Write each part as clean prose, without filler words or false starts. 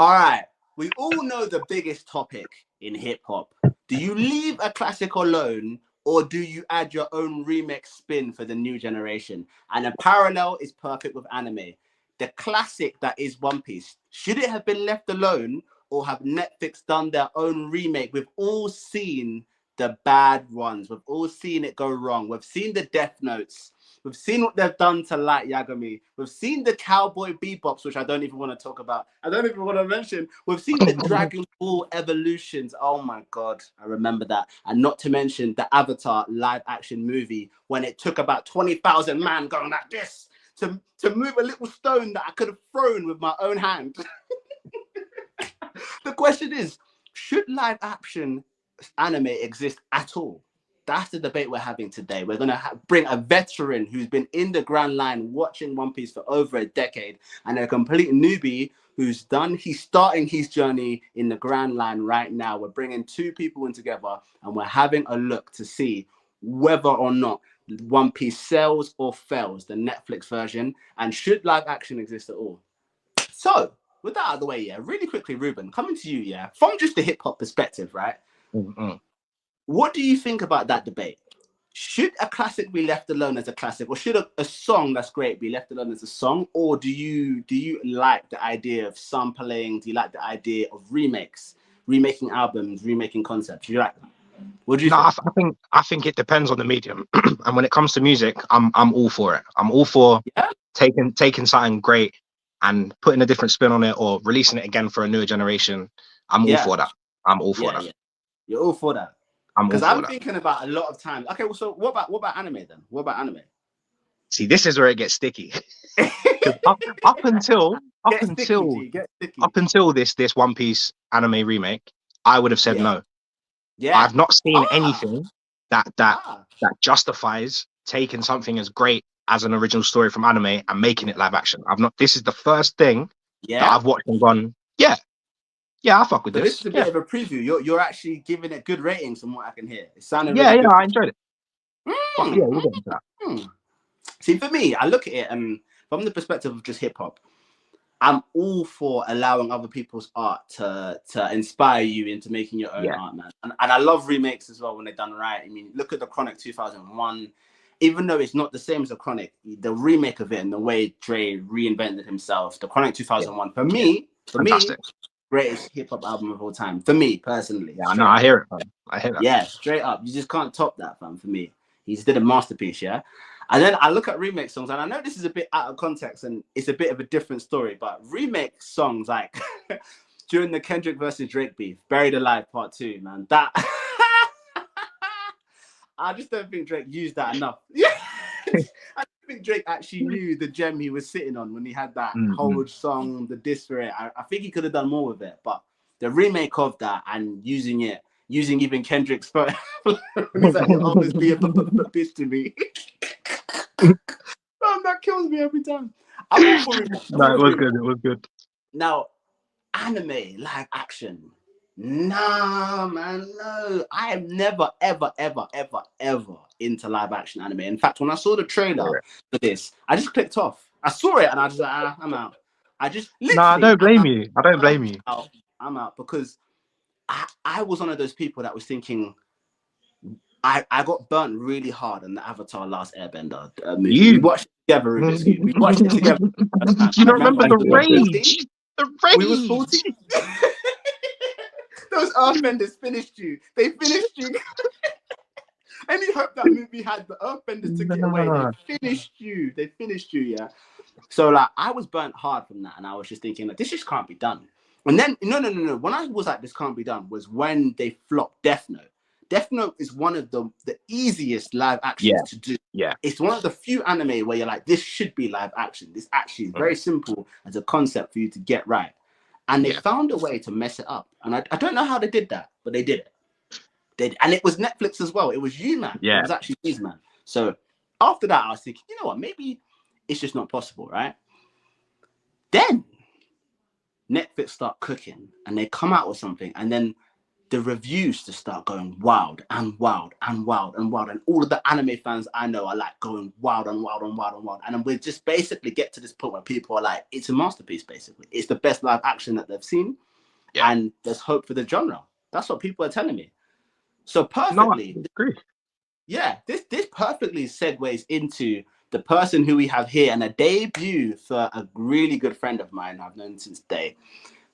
All right. We all know the biggest topic in hip hop. Do you leave a classic alone, or do you add your own remix spin for the new generation? And a parallel is perfect with anime. The classic that is One Piece. Should it have been left alone, or have Netflix done their own remake? We've all seen the bad ones. We've all seen it go wrong. We've seen the Death Notes. We've seen what they've done to Light Yagami. We've seen the Cowboy Bebops, which I don't even want to talk about. I don't even want to mention. We've seen the Dragon Ball Evolutions. Oh my God, I remember that. And not to mention the Avatar live action movie when it took about 20,000 man going like this to move a little stone that I could have thrown with my own hand. The question is, should live action anime exist at all? That's the debate we're having today. We're going to bring a veteran who's been in the Grand Line watching One Piece for over a decade, and a complete newbie he's starting his journey in the Grand Line right now. We're bringing two people in together, and we're having a look to see whether or not One Piece sells or fails, the Netflix version, and should live action exist at all. So, with that out of the way, really quickly, Ruben, coming to you, from just the hip hop perspective, right? Mm-hmm. What do you think about that debate? Should a classic be left alone as a classic, or should a song that's great be left alone as a song? Or do you like the idea of sampling? Do you like the idea of remakes, remaking albums, remaking concepts? Do you like that? What do you think? I think it depends on the medium. And when it comes to music, I'm all for it. I'm all for taking something great and putting a different spin on it, or releasing it again for a newer generation. I'm all for that. I'm all for that. Yeah. You're all for that. Because I'm thinking about a lot of times. Okay, well, so what about anime then? What about anime? See, this is where it gets sticky. up until this One Piece anime remake, I would have said no. Yeah. I've not seen anything that justifies taking something as great as an original story from anime and making it live action. This is the first thing that I've watched and gone, yeah, I fuck with this. This is a bit of a preview. You're actually giving it good ratings from what I can hear. It sounded really good. I enjoyed it. We'll get into that. See, for me, I look at it and from the perspective of just hip hop, I'm all for allowing other people's art to inspire you into making your own art, man. And I love remakes as well when they're done right. I mean, look at the Chronic 2001. Even though it's not the same as the Chronic, the remake of it and the way Dre reinvented himself, the Chronic 2001, for me, greatest hip hop album of all time. For me, personally. Yeah, no, I hear it, fam. I hear that. Yeah, straight up. You just can't top that, fam, for me. He just did a masterpiece, yeah? And then I look at remake songs, and I know this is a bit out of context, and it's a bit of a different story, but remake songs, like, during the Kendrick versus Drake beef, Buried Alive Part 2, man, that... I just don't think Drake used that enough. I don't think Drake actually knew the gem he was sitting on when he had that whole song, the diss for it. I think he could have done more with it, but the remake of that and using even Kendrick's photo, he's like, you'll always be a bitch to me. Oh, that kills me every time. I'm all for it. No, it was good. It was good. Now, anime, live action. Nah, man, no. I am never, ever, ever, ever, ever into live action anime. In fact, when I saw the trailer for this, I just clicked off. I saw it and I just like, I'm out. I just literally. I don't blame you. I don't blame you. I'm out because I was one of those people that was thinking. I got burnt really hard on the Avatar Last Airbender movie. We watched it together, Rubik's Cube. We watched it together. You don't remember the rage? The rage. We was 14. Those Earthbenders finished you. They finished you. Any hope that movie had, the Earthbenders took it away. They finished you. Yeah. So like, I was burnt hard from that, and I was just thinking like, this just can't be done. And then no. When I was like, this can't be done, was when they flopped Death Note. Death Note is one of the easiest live actions to do. Yeah. It's one of the few anime where you're like, this should be live action. This actually is very simple as a concept for you to get right. And they found a way to mess it up. And I don't know how they did that, but they did it. And it was Netflix as well. It was you, man. Yeah. It was actually these, man. So after that, I was thinking, you know what? Maybe it's just not possible, right? Then Netflix start cooking and they come out with something. And then the reviews to start going wild and wild and wild and wild, and all of the anime fans I know are like going wild and wild and wild and wild, and we just basically get to this point where people are like, it's a masterpiece. Basically, it's the best live action that they've seen, and there's hope for the genre. That's what people are telling me. So perfectly, no, I agree. Yeah, this perfectly segues into the person who we have here, and a debut for a really good friend of mine I've known since day.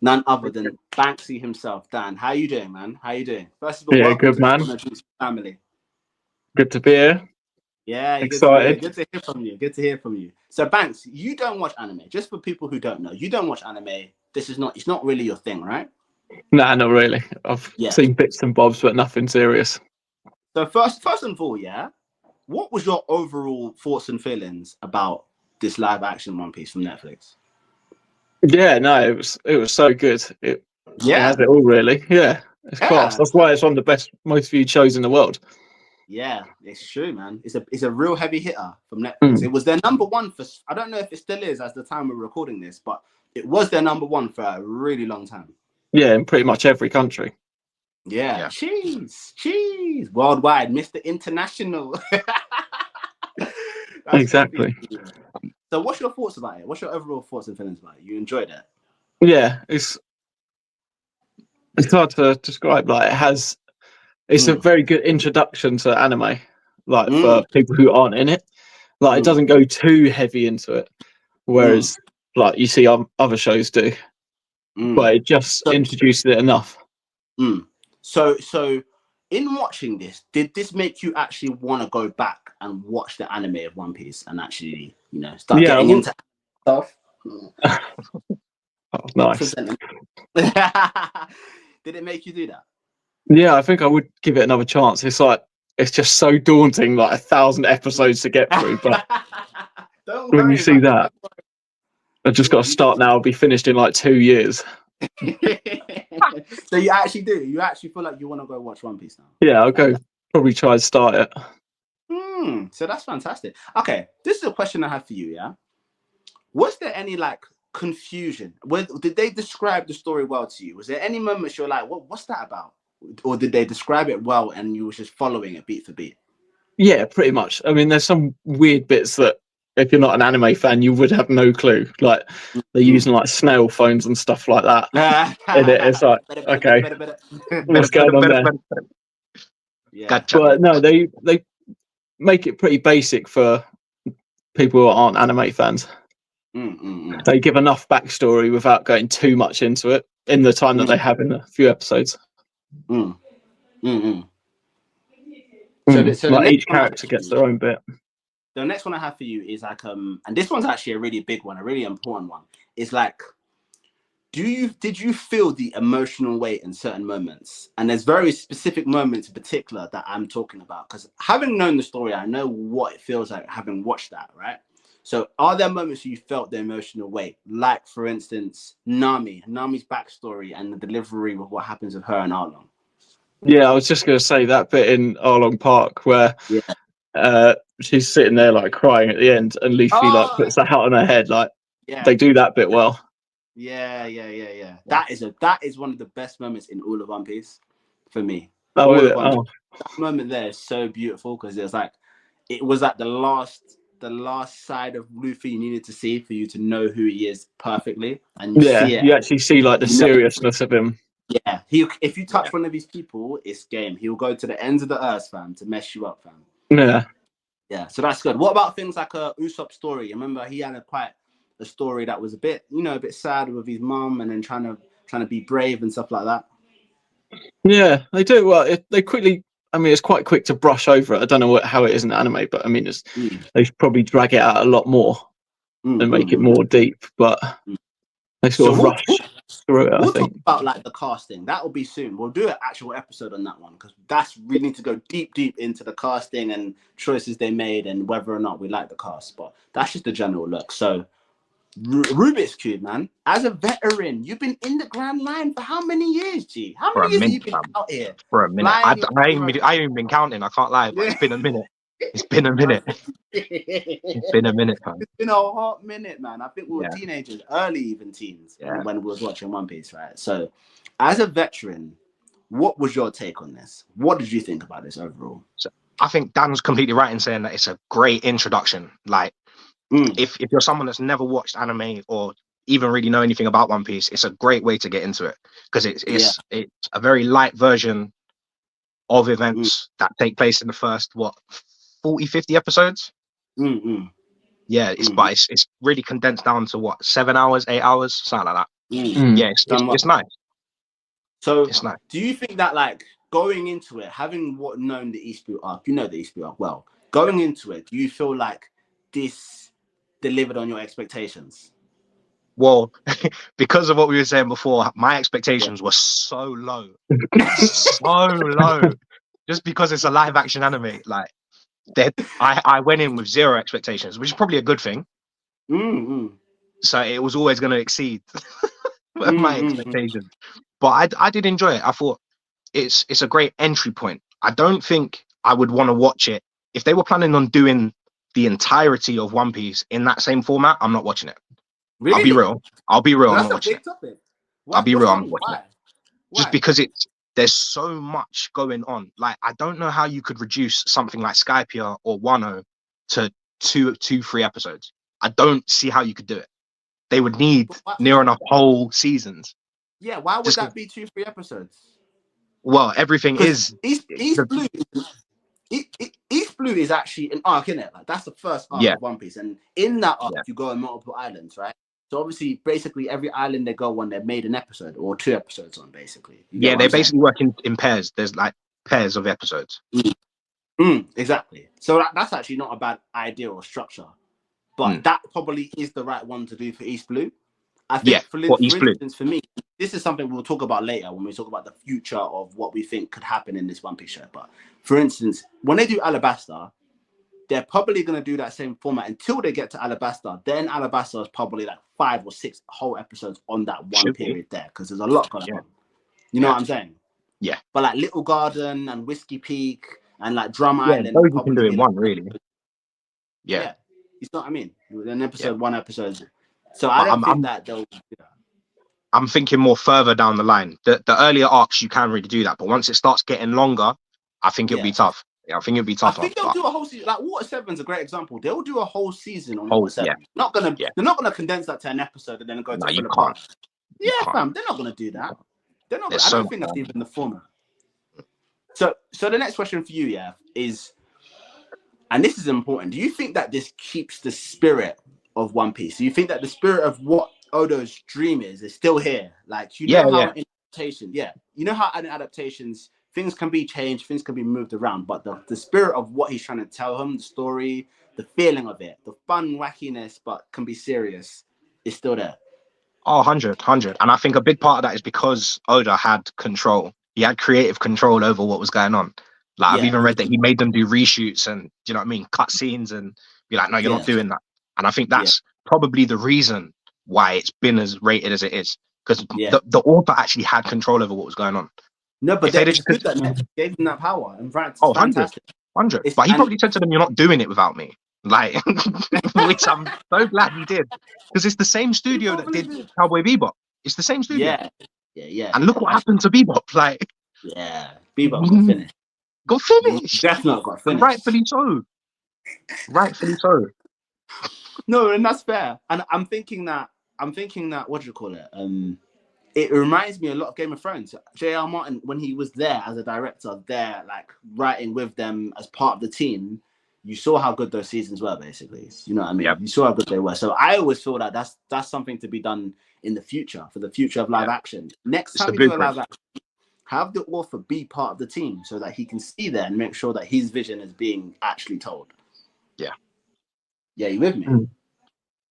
None other than Banksy himself. Dan, how you doing, man? How you doing? First of all, welcome good, to man. the Talk-No-Jutsu family. Good to be here. Yeah, excited. Good to hear from you. Good to hear from you. So, Banks, you don't watch anime. Just for people who don't know, you don't watch anime. It's not really your thing, right? Nah, not really. I've seen bits and bobs, but nothing serious. So first and all, what was your overall thoughts and feelings about this live action One Piece from Netflix? Yeah, no, it was so good. It has it all, really. Yeah, it's class. That's why it's one of the best, most viewed shows in the world. Yeah, it's true, man. It's a real heavy hitter from Netflix. It was their number one for, I don't know if it still is as the time we're recording this, but it was their number one for a really long time. Yeah, in pretty much every country. Yeah. Cheese. Worldwide, Mr. International. Exactly. So what's your thoughts about it? What's your overall thoughts and feelings about it? You enjoyed it? Yeah, it's hard to describe. Like, it's a very good introduction to anime, like for people who aren't in it. Like, it doesn't go too heavy into it, whereas like you see other shows do. But it just introduces it enough. So in watching this, did this make you actually want to go back and watch the anime of One Piece and actually, start getting into stuff? Oh, nice. Did it make you do that? Yeah, I think I would give it another chance. It's just so daunting, like 1,000 episodes to get through. But when you see that, I've just got to start now. I'll be finished in like 2 years. So you actually do? You actually feel like you want to go watch One Piece now? Yeah, I'll go probably try and start it. So that's fantastic. Okay, this is a question I have for you, yeah? Was there any like confusion? Did they describe the story well to you? Was there any moments you're like, what's that about? Or did they describe it well and you were just following it beat for beat? Yeah, pretty much. I mean, there's some weird bits that if you're not an anime fan, you would have no clue. Like they're using like snail phones and stuff like that. And it's like, okay, what's going on there? Yeah. Gotcha. But no, they make it pretty basic for people who aren't anime fans. They give enough backstory without going too much into it in the time that they have in a few episodes. So like each character gets their own bit. The next one I have for you is like and this one's actually a really big one, a really important one. Is like, did you feel the emotional weight in certain moments? And there's very specific moments in particular that I'm talking about, because having known the story, I know what it feels like having watched that, right? So are there moments you felt the emotional weight? Like, for instance, Nami's backstory and the delivery of what happens with her and Arlong. Yeah, I was just going to say that bit in Arlong Park where she's sitting there like crying at the end and Luffy like puts the hat on her head. Like they do that bit well. Yeah. That is one of the best moments in all of One Piece for me. That moment there is so beautiful because it was like the last side of Luffy you needed to see for you to know who he is perfectly, and you actually see like the seriousness of him. Yeah, if you touch one of these people, it's game. He'll go to the ends of the earth, fam, to mess you up, fam. Yeah. So that's good. What about things like Usopp's story? Remember, he had a story that was a bit sad with his mum, and then trying to be brave and stuff like that. Yeah, they do. Well, they quickly. I mean, it's quite quick to brush over it. I don't know how it is in anime, but I mean, they probably drag it out a lot more and make it more deep. But they sort of rush through it. We'll I think talk about like the casting. That will be soon. We'll do an actual episode on that one because we need to go deep into the casting and choices they made and whether or not we like the cast. But that's just a general look. So Rubik's Cube, man, as a veteran, you've been in the Grand Line for how many years, G? How many years have you been out here? For a minute. I ain't been counting. I can't lie, but it's been a minute. It's been a minute. It's been a minute, man. It's been a hot minute, man. I think we were teenagers, early even teens, when we was watching One Piece, right? So, as a veteran, what was your take on this? What did you think about this overall? So I think Dan was completely right in saying that it's a great introduction. Like, if you're someone that's never watched anime or even really know anything about One Piece, it's a great way to get into it because it's a very light version of events that take place in the first 40, 50 episodes. Yeah, it's really condensed down to 7 hours, 8 hours, something like that. Yeah, it's nice. So it's nice. Do you think that, like, going into it, having known the East Blue arc, you know the East Blue arc well, going into it, do you feel like this delivered on your expectations? Well, because of what we were saying before, my expectations were so low. So low. Just because it's a live action anime. Like, I went in with zero expectations, which is probably a good thing. So it was always going to exceed my expectations. But I did enjoy it. I thought it's a great entry point. I don't think I would want to watch it. If they were planning on doing the entirety of One Piece in that same format, I'm not watching it. Really? I'll be real. I'm not watching it. I'll be real. I'm not watching it. Just because there's so much going on. Like, I don't know how you could reduce something like Skypiea or Wano to 3 episodes. I don't see how you could do it. They would need near enough whole seasons. Yeah, why would that be 2-3 episodes? Well, everything is East Blue. East Blue is actually an arc, isn't it? Like, that's the first arc of One Piece, and in that arc, you go on multiple islands, right? So obviously, basically, every island they go on, they've made an episode or 2 episodes on, basically. Yeah, they basically work in pairs. There's like pairs of episodes. Exactly. So that's actually not a bad idea or structure, but that probably is the right one to do for East Blue. I think, for instance, for me, this is something we'll talk about later when we talk about the future of what we think could happen in this One Piece show. But for instance, when they do Alabasta, they're probably going to do that same format until they get to Alabasta. Then Alabasta is probably like 5 or 6 whole episodes on that one period there, because there's a lot going on. You know what I'm saying? Yeah. But like Little Garden and Whiskey Peak and like Drum Island, those you can do in one, really. Yeah. You know what I mean? An episode, one episode. So I don't think that they'll. I'm thinking more further down the line. The earlier arcs you can really do that, but once it starts getting longer, I think it'll be tough. Yeah, I think it'll be tough. I think they'll do a whole season. Like Water 7's a great example. They'll do a whole season on Water 7. They're not gonna condense that to an episode and then go to you can't. Yeah, fam. They're not gonna do that. They're not. I don't think that's even the format. So the next question for you, is, and this is important. Do you think that this keeps the spirit of One Piece? Do you think that the spirit of what Oda's dream is still here? Like, how in adaptation, you know how in adaptations things can be changed, things can be moved around, but the spirit of what he's trying to tell him, the story, the feeling of it, the fun wackiness, but can be serious, is still there. Oh, 100. And I think a big part of that is because Oda had control. He had creative control over what was going on. Like, I've even read that he made them do reshoots and, you know what I mean, cut scenes and be like, no, you're not doing that. And I think that's probably the reason why it's been as rated as it is, because the author actually had control over what was going on. No, but it's good that Netflix gave them that power. And fantastic. 100. But he probably said to them, you're not doing it without me. Like, which I'm so glad he did. Because it's the same studio that did Cowboy Bebop. It's the same studio. Yeah. And look what happened to Bebop. Like, Bebop got finished. Got finished. Definitely got finished. Rightfully so. No, and that's fair. And I'm thinking that, what do you call it? It reminds me a lot of Game of Thrones. J.R. Martin, when he was there as a director, there, like, writing with them as part of the team, you saw how good those seasons were, basically. You know what I mean? You saw how good they were. So I always feel that that's something to be done in the future, for the future of live action. Next time you do a live action, have the author be part of the team so that he can see there and make sure that his vision is being actually told. Yeah, you with me?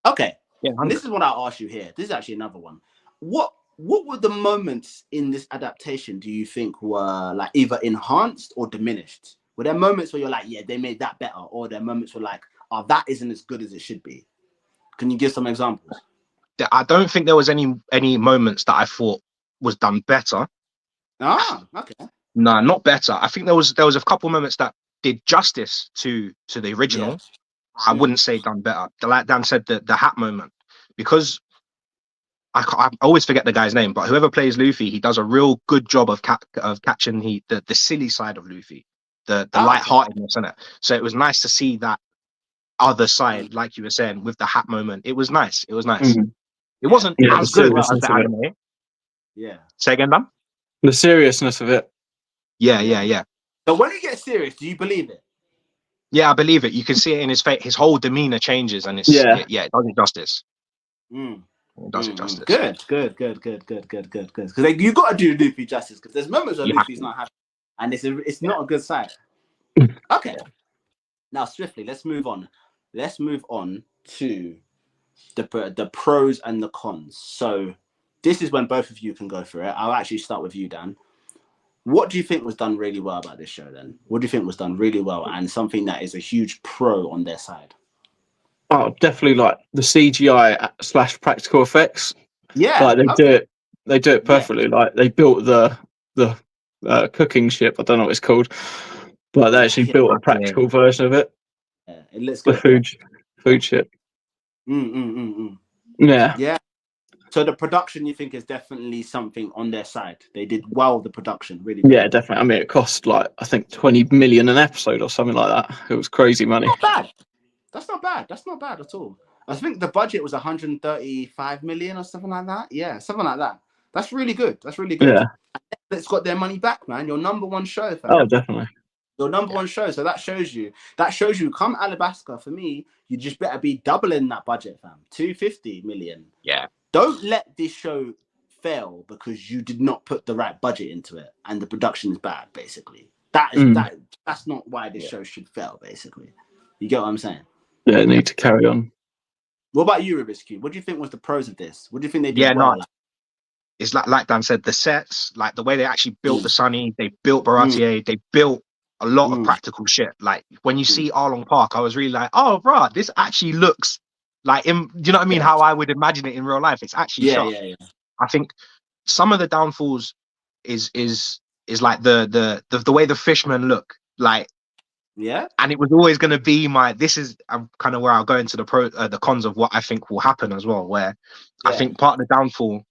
Okay. Yeah, and this is what I'll ask you here. This is actually another one. What were the moments in this adaptation do you think were, like, either enhanced or diminished? Were there moments where you're like, yeah, they made that better, or there moments where like, oh, that isn't as good as it should be? Can you give some examples? I don't think there was any moments that I thought was done better. Okay. No, not better. I think there was a couple moments that did justice to the original. I wouldn't say done better. Like Dan said, the hat moment, because I always forget the guy's name, but whoever plays Luffy, he does a real good job of catching the silly side of Luffy, the lightheartedness in it. So it was nice to see that other side, like you were saying, with the hat moment. It was nice. It was nice. It wasn't as good as the anime. Yeah. Say again, Dan? The seriousness of it. Yeah. So when he gets serious, do you believe it? Yeah, I believe it. You can see it in his face. His whole demeanor changes, and it does it justice. It does it justice. Good. Because you got to do Luffy justice. Because there's moments where Luffy's not happy, and it's not a good sight. Okay. Now swiftly, let's move on. Let's move on to the pros and the cons. So this is when both of you can go through it. I'll actually start with you, Dan. What do you think was done really well about this show then? What do you think was done really well and something that is a huge pro on their side? Oh, definitely like the CGI / practical effects. Yeah. Like they do it perfectly. Yeah. Like they built the cooking ship. I don't know what it's called, but they actually built a practical version of it. Yeah, it looks good. The food ship. Yeah. So the production, you think, is definitely something on their side. They did well the production, really. Well. Yeah, definitely. I mean, it cost like I think 20 million an episode or something like that. It was crazy money. Not bad. That's not bad. That's not bad at all. I think the budget was 135 million or something like that. Yeah, something like that. That's really good. That's really good. Yeah. It's got their money back, man. Your number one show, fam. Oh, definitely. Your number one show. So that shows you. Come Alabasta, for me, you just better be doubling that budget, fam. 250 million. Yeah. Don't let this show fail because you did not put the right budget into it and the production is bad, basically. That's not why this show should fail, basically. You get what I'm saying? Yeah, they need to carry on. What about you, Rubik's Cube? What do you think was the pros of this? What do you think they did well? It's like Dan said, the sets, like the way they actually built the Sunny, they built Baratier, they built a lot of practical shit. Like when you see Arlong Park, I was really like, oh, bro, this actually looks like, do you know what I mean? How I would imagine it in real life. It's actually shot. Yeah. I think some of the downfalls is like the way the fishmen look, like. Yeah. And it was always going to be this is kind of where I'll go into the cons of what I think will happen as well, where I think part of the downfall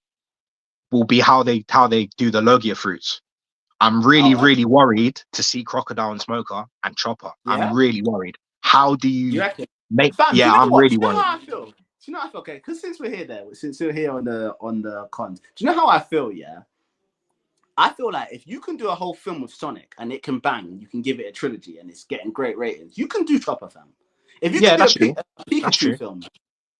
will be how they do the Logia fruits. I'm really worried to see Crocodile and Smoker and Chopper. Yeah? I'm really worried. How do you make? Fam, I'm really worried. Do you know how I feel? Okay, because since we're here on the cons, do you know how I feel? Yeah, I feel like if you can do a whole film with Sonic and it can bang, you can give it a trilogy and it's getting great ratings. You can do Chopper, fam. If you can do a Pikachu film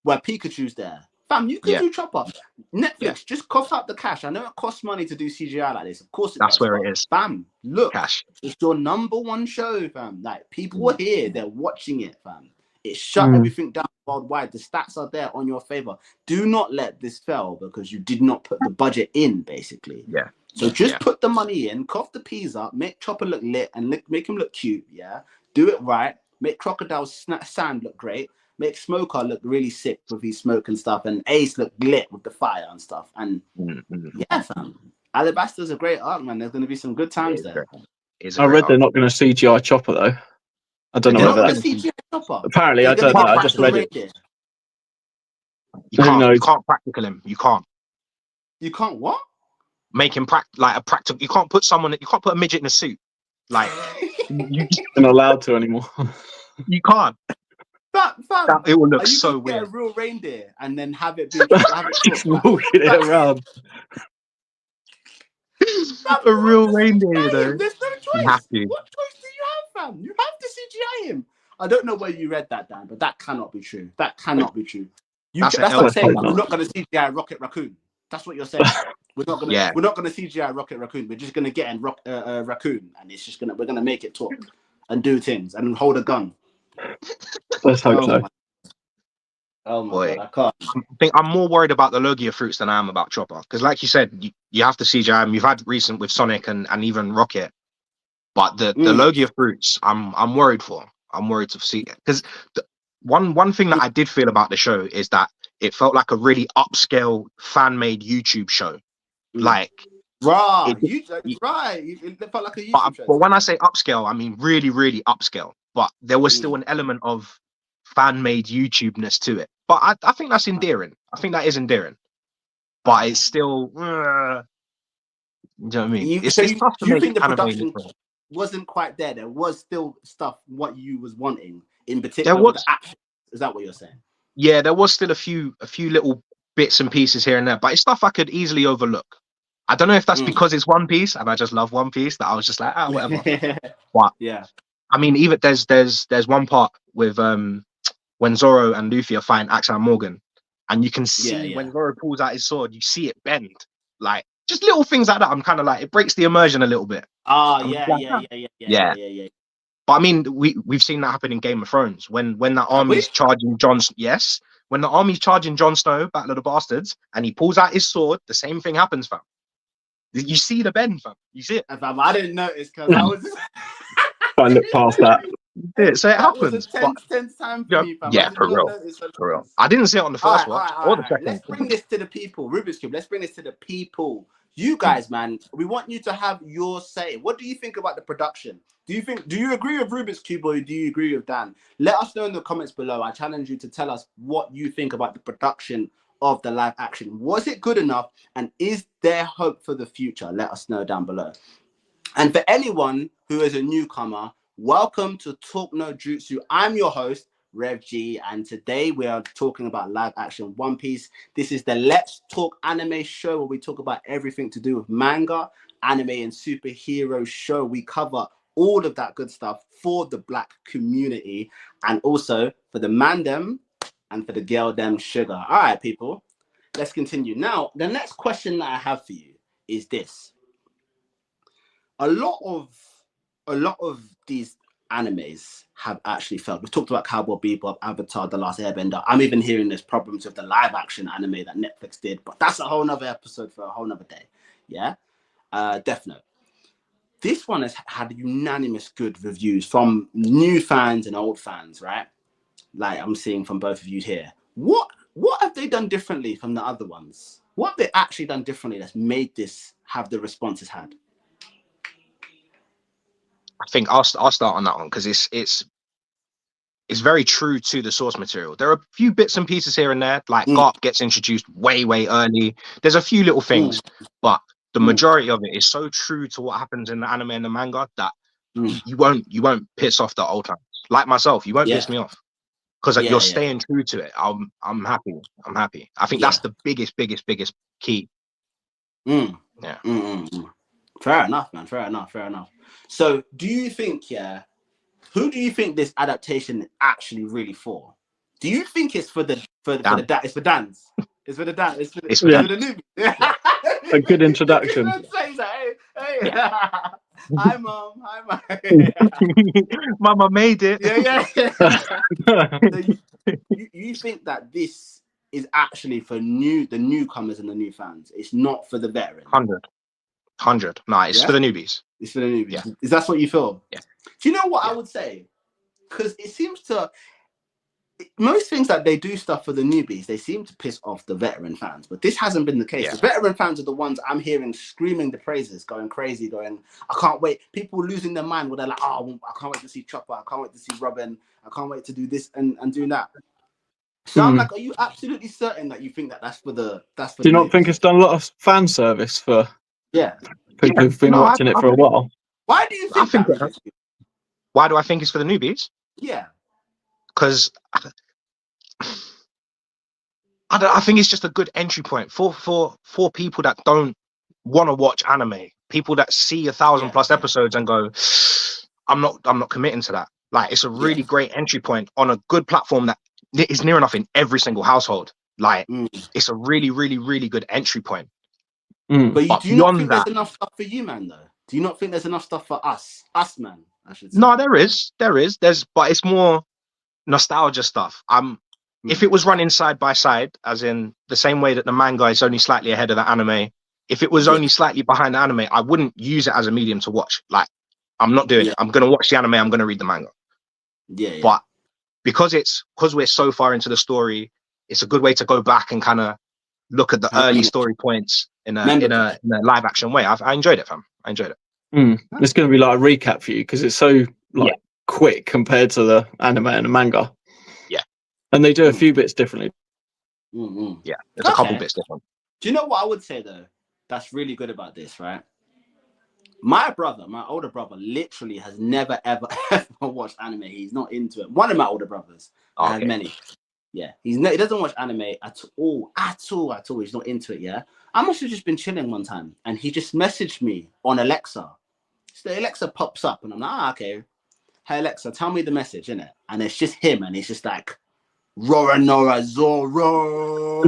where Pikachu's there, fam, you can do Chopper. Netflix, just cough up the cash. I know it costs money to do CGI like this. Of course, that's where it is. Fam, look, cash. It's your number one show, fam. Like people are here, they're watching it, fam. It shut everything down worldwide. The stats are there on your favor. Do not let this fail because you did not put the budget in, basically. Yeah. So just put the money in, cough the peas up, make Chopper look lit and make him look cute, yeah? Do it right. Make Crocodile Sand look great. Make Smoker look really sick with his smoke and stuff. And Ace look lit with the fire and stuff. And yeah, fam. Alabaster's a great arc, man. There's going to be some good times there. I read they're not going to CGI Chopper, though. I don't know whether that's... CGI Chopper. Apparently, I don't know. I just read it. You can't practical him. You can't. You can't what? Make him practical. You can't put a midget in a suit. Like you're not allowed to anymore. You can't. Fam, it will look so weird. Get a real reindeer and then have it just walking it around. A real reindeer, though. There's no choice. You have to. What choice do you have, fam? You have to CGI him. I don't know where you read that, Dan, but that cannot be true. That's like saying we're not going to CGI Rocket Raccoon. That's what you're saying. We're not going to CGI Rocket Raccoon. We're just going to get in Raccoon, and we're going to make it talk and do things and hold a gun. Let's hope so. Oh my God, I can't. I think I'm more worried about the Logia fruits than I am about Chopper, because, like you said, you have to CGI him. You've had recent with Sonic and even Rocket, but the Logia fruits, I'm worried for. I'm worried to see, because one thing that I did feel about the show is that it felt like a really upscale fan-made YouTube show. Like, it felt like a YouTube show. But when I say upscale, I mean really, really upscale. But there was still an element of fan-made YouTube-ness to it. But I think that's endearing. I think that is endearing. but it's still. You know what I mean? You It's think the anime production different. wasn't quite there? There was still stuff what you was wanting in There particular with was, the action. Is that what you're saying? yeah, there was still a few little bits and pieces here and there, but it's stuff I could easily overlook. I don't know if that's because it's One Piece and I just love One Piece that I was just like, whatever. But yeah, I mean, even there's one part with when Zoro and Luffy are fighting Axel and Morgan, and you can see when Zoro pulls out his sword, you see it bend. Like just little things like that. I'm kind of like, it breaks the immersion a little bit. Yeah. But I mean, we've seen that happen in Game of Thrones when that army's charging Jon. Yes, when the army's charging Jon Snow, Battle of the Bastards, and he pulls out his sword, the same thing happens, fam. You see the bend, fam. You see it. Fam, I didn't notice because I was. I looked past that. So it happens. Was a tense time for me, fam. Yeah, for real. I didn't see it on the first watch or the second. Let's bring this to the people. Rubik's Cube. Let's bring this to the people. You guys, man, we want you to have your say. What do you think about the production? Do you agree with Rubik's Cube or do you agree with Dan? Let us know in the comments below. I challenge you to tell us what you think about the production of the live action. Was it good enough? And is there hope for the future? Let us know down below. And for anyone who is a newcomer, welcome to Talk-No-Jutsu. I'm your host, Rev G, and today we are talking about live action One Piece. This is the Let's Talk Anime show where we talk about everything to do with manga, anime, and superhero show. We cover all of that good stuff for the Black community and also for the man them and for the girl them sugar. All right, people, let's continue. Now, the next question that I have for you is this. A lot of these animes have actually failed. We've talked about Cowboy Bebop, Avatar, The Last Airbender. I'm even hearing there's problems with the live action anime that Netflix did, but that's a whole nother episode for a whole nother day. Yeah. Death Note. This one has had unanimous good reviews from new fans and old fans, right? Like I'm seeing from both of you here. What have they done differently from the other ones? What have they actually done differently that's made this have the response it's had? I think I'll start on that one because it's very true to the source material. There are a few bits and pieces here and there, like Garp gets introduced way early. There's a few little things, but the majority of it is so true to what happens in the anime and the manga that you won't piss off the old fans. Like myself, you won't piss me off because you're staying true to it. I'm happy. I think that's the biggest key. Fair enough, man. Fair enough. So do you think, who do you think this adaptation is actually really for? Do you think it's for the it's for Dan's? It's for the Dan. It's for the newbie. A good introduction. Hey. Hi, Mom. Mama made it. So you think that this is actually for the newcomers and the new fans? It's not for the veterans. 100. No, it's for the newbies. It's for the newbies. Yeah. Is that what you feel? Yeah. Do you know what I would say? Because it seems to most things that they do stuff for the newbies, they seem to piss off the veteran fans. But this hasn't been the case. The veteran fans are the ones I'm hearing screaming the praises, going crazy, going, I can't wait. People losing their mind where they're like, oh, I can't wait to see Chopper. I can't wait to see Robin. I can't wait to do this and do that. So I'm like, are you absolutely certain that you think that's for the Do you not think it's done a lot of fan service for people who've been watching it for a while? Why do you think that? Why do I think it's for the newbies? Yeah. Because I think it's just a good entry point for people that don't want to watch anime, people that see 1,000+ episodes and go, I'm not committing to that. Like, it's a really great entry point on a good platform that is near enough in every single household. Like, it's a really good entry point. But do you not think there's enough stuff for you, man, though? Do you not think there's enough stuff for us, man? I should say. No, there is, but it's more nostalgia stuff. If it was running side by side, as in the same way that the manga is only slightly ahead of the anime, if it was only slightly behind the anime, I wouldn't use it as a medium to watch. Like, I'm not doing it. I'm gonna watch the anime. I'm gonna read the manga. But because we're so far into the story, it's a good way to go back and kind of look at the early story points in a live action way. I enjoyed it, fam. I enjoyed it. It's going to be like a recap for you because it's so quick compared to the anime and the manga. Yeah, and they do a few bits differently. Yeah, there's a couple bits different. Do you know what I would say though? That's really good about this, right? My older brother, literally has never, ever, ever watched anime. He's not into it. One of my older brothers. I have many. Yeah, he doesn't watch anime at all. He's not into it. Yeah, I must have just been chilling one time, and he just messaged me on Alexa. So Alexa pops up, and I'm like, okay. Hey Alexa, tell me the message, innit? And it's just him, and he's just like, Rora Nora Zoro.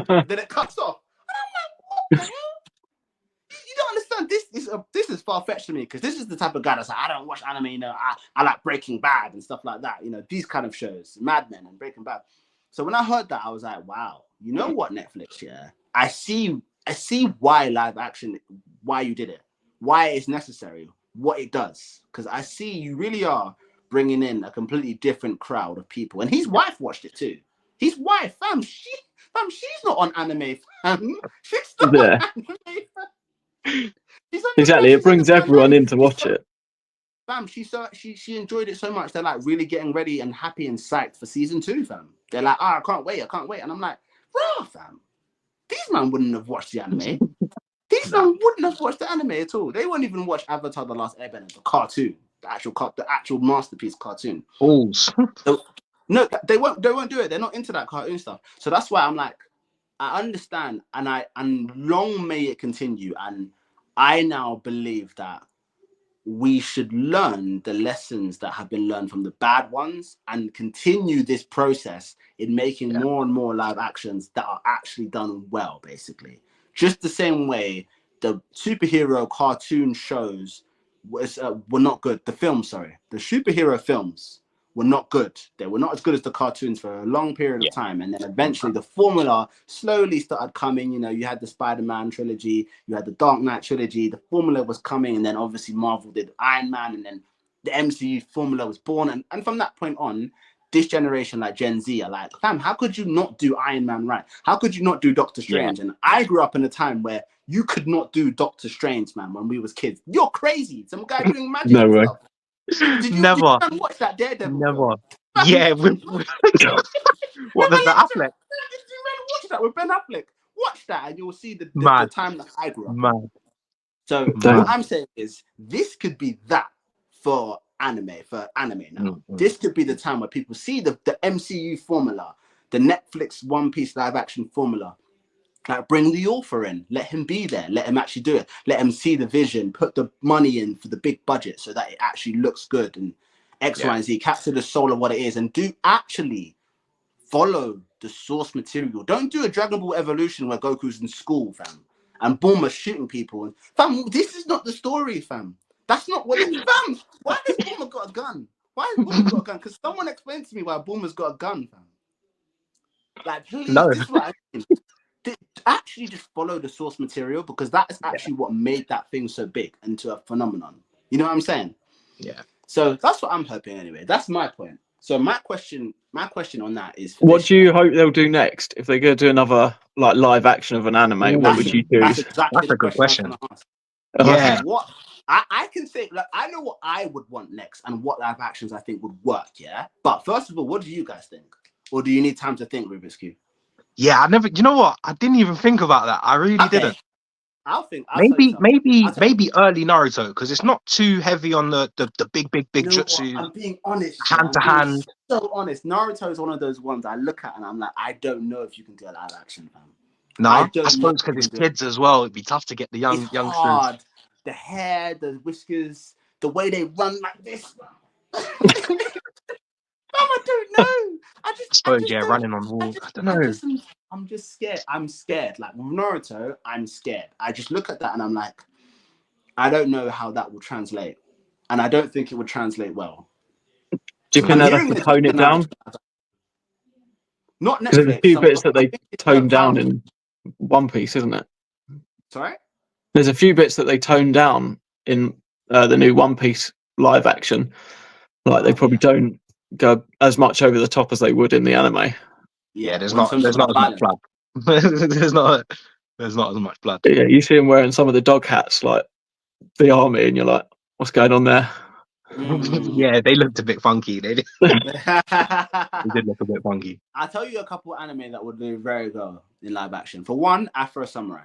Then it cuts off. And I'm like, what the hell? You don't understand. This is far-fetched to me, because this is the type of guy that's like, I don't watch anime, you know, I like Breaking Bad and stuff like that, you know, these kind of shows, Mad Men and Breaking Bad. So when I heard that, I was like, wow, you know what, Netflix, yeah? I see why live action, why you did it, why it's necessary, what it does. Because I see you really are bringing in a completely different crowd of people. And his wife watched it too. His wife, fam, she's not on anime, fam. She's not on anime, fam. Exactly, it brings everyone in to watch it. Fam, she enjoyed it so much. They're like really getting ready and happy and psyched for season 2, fam. They're like, I can't wait. And I'm like, bro, fam, these man wouldn't have watched the anime. These man wouldn't have watched the anime at all. They won't even watch Avatar: The Last Airbender, the cartoon, the actual masterpiece cartoon. Balls. No, they won't do it. They're not into that cartoon stuff. So that's why I'm like, I understand, and long may it continue. And I now believe that we should learn the lessons that have been learned from the bad ones and continue this process in making more and more live actions that are actually done well, basically. Just the same way the superhero cartoon shows were not good. The superhero films were not good. They were not as good as the cartoons for a long period of time. And then eventually the formula slowly started coming. You know, you had the Spider-Man trilogy, you had the Dark Knight trilogy, the formula was coming, and then obviously Marvel did Iron Man, and then the MCU formula was born. And from that point on, this generation, like Gen Z, are like, fam, how could you not do Iron Man right? How could you not do Doctor Strange? And I grew up in a time where you could not do Doctor Strange, man, when we was kids. You're crazy. Some guy doing magic No way. stuff. Did you watch that Daredevil film? Yeah. What was the Affleck? Did you watch that with Ben Affleck? Watch that and you'll see the time that I grew up. Mad. So what I'm saying is this could be that for anime now. This could be the time where people see the MCU formula, the Netflix One Piece live action formula. Like, bring the author in, let him be there, let him actually do it, let him see the vision, put the money in for the big budget so that it actually looks good and X, Y, and Z, capture the soul of what it is, and do actually follow the source material. Don't do a Dragon Ball Evolution where Goku's in school, fam, and Bulma's shooting people. And fam, this is not the story, fam. That's not what it, fam. Why has Bulma got a gun? Why has Bulma got a gun? Because someone explained to me why Bulma's got a gun, fam. Like, please, this is what I mean. Actually just follow the source material, because that is actually what made that thing so big into a phenomenon. You know what I'm saying? Yeah. So that's what I'm hoping anyway. That's my point. So my question on that is, what do you hope they'll do next? If they're going to do another like live action of an anime, what would you do? That's exactly a good question. I was gonna ask. Yeah. What I can say, like, I know what I would want next and what live actions I think would work. Yeah. But first of all, what do you guys think? Or do you need time to think, Rubik's Cube? Yeah, you know what? I didn't even think about that. I really didn't. Maybe early Naruto, because it's not too heavy on the big jutsu. I'm being honest. Hand to hand. So honest. Naruto is one of those ones I look at and I'm like, I don't know if you can do a live action, fam. No, I suppose because it's kids as well. It'd be tough to get the youngsters. Hard. The hair, the whiskers, the way they run like this. I don't know. I suppose running on wall. I don't know. I'm just scared. I'm scared. Like with Naruto, I'm scared. I just look at that and I'm like, I don't know how that will translate, and I don't think it would translate well. Do you think they'd have to tone it down? Not Netflix. There's a few bits that they toned down in One Piece, isn't it? Sorry. There's a few bits that they toned down in the new One Piece live action. Like they probably don't go as much over the top as they would in the anime. Yeah, there's not as much blood. there's not as much blood. Yeah, you see him wearing some of the dog hats like the army, and you're like, what's going on there? Yeah, they looked a bit funky. They did look a bit funky. I'll tell you a couple of anime that would do very well. in live action. For one, Afro Samurai.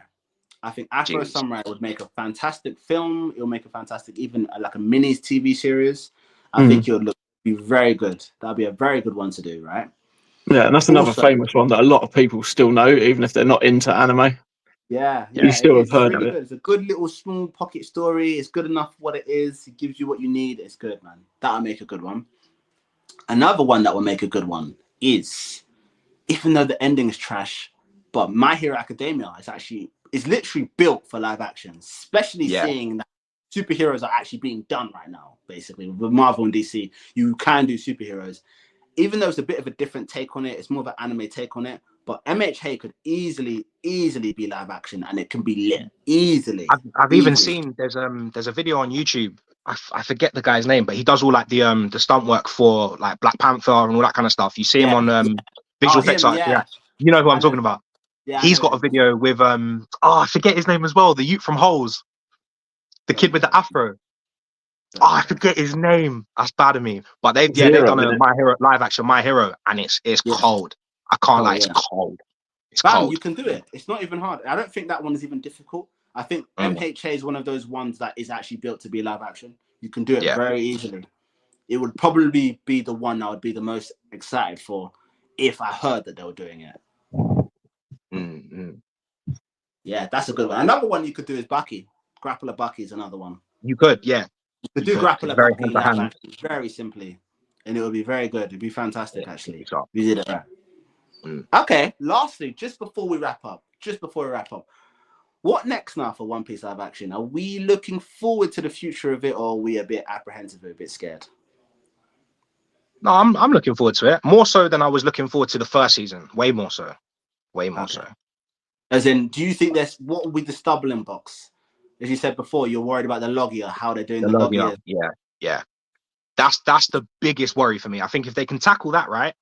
I think Afro Samurai would make a fantastic film. It'll make a fantastic, even like a mini TV series. I think it would be very good. That'd be a very good one to do, right? Yeah, and that's another famous one that a lot of people still know, even if they're not into anime. Yeah, you still have heard really of it. Good. It's a good little small pocket story. It's good enough for what it is. It gives you what you need. It's good, man. That'll make a good one. Another one that will make a good one is, even though the ending is trash, but My Hero Academia is literally built for live action, especially seeing that superheroes are actually being done right now. Basically, with Marvel and DC, you can do superheroes. Even though it's a bit of a different take on it, it's more of an anime take on it. But MHA could easily be live action, and it can be lit easily. I've even seen there's a video on YouTube. I forget the guy's name, but he does all like the stunt work for like Black Panther and all that kind of stuff. You see him on visual effects art. Yeah, you know who I'm talking about. Yeah, he's got a video with I forget his name as well. The Ute from Holes, the kid with the afro. Oh, I forget his name. That's bad of me. But they've done a My Hero live action My Hero, and it's cold. I can't lie, it's cold. It's cold. You can do it. It's not even hard. I don't think that one is even difficult. I think MHA is one of those ones that is actually built to be live action. You can do it very easily. It would probably be the one I would be the most excited for if I heard that they were doing it. Yeah, that's a good one. Another one you could do is Bucky. Grappler Bucky is another one. You could, yeah. You could do Grappler Bucky live action very simply, and it would be very good. It'd be fantastic, actually. We did it right. Okay, lastly, just before we wrap up, what next now for One Piece live action? Are we looking forward to the future of it, or are we a bit apprehensive, a bit scared? No, I'm looking forward to it. More so than I was looking forward to the first season. Way more so. As in, do you think what with the stumbling blocks? As you said before, you're worried about the Logia, how they're doing the Logia. Yeah. That's the biggest worry for me. I think if they can tackle that right,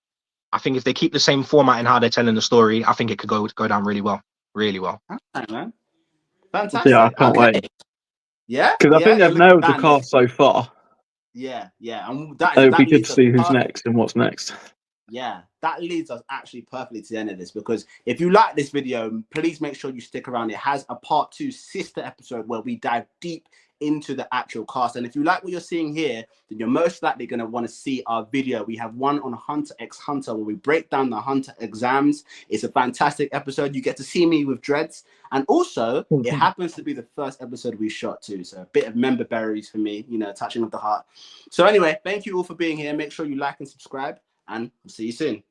I think if they keep the same format in how they're telling the story, I think it could go down really well. Really well. Okay, man. Fantastic. Yeah, I can't wait. Yeah? Because I think they've nailed the cast so far. Yeah. And it would be good to see who's next and what's next. Yeah, that leads us actually perfectly to the end of this, because if you like this video, please make sure you stick around. It has a part 2 sister episode where we dive deep into the actual cast. And if you like what you're seeing here, then you're most likely going to want to see our video. We have one on Hunter x Hunter where we break down the Hunter exams. It's a fantastic episode. You get to see me with dreads. And also, it happens to be the first episode we shot too. So a bit of member berries for me, touching of the heart. So anyway, thank you all for being here. Make sure you like and subscribe, and we'll see you soon.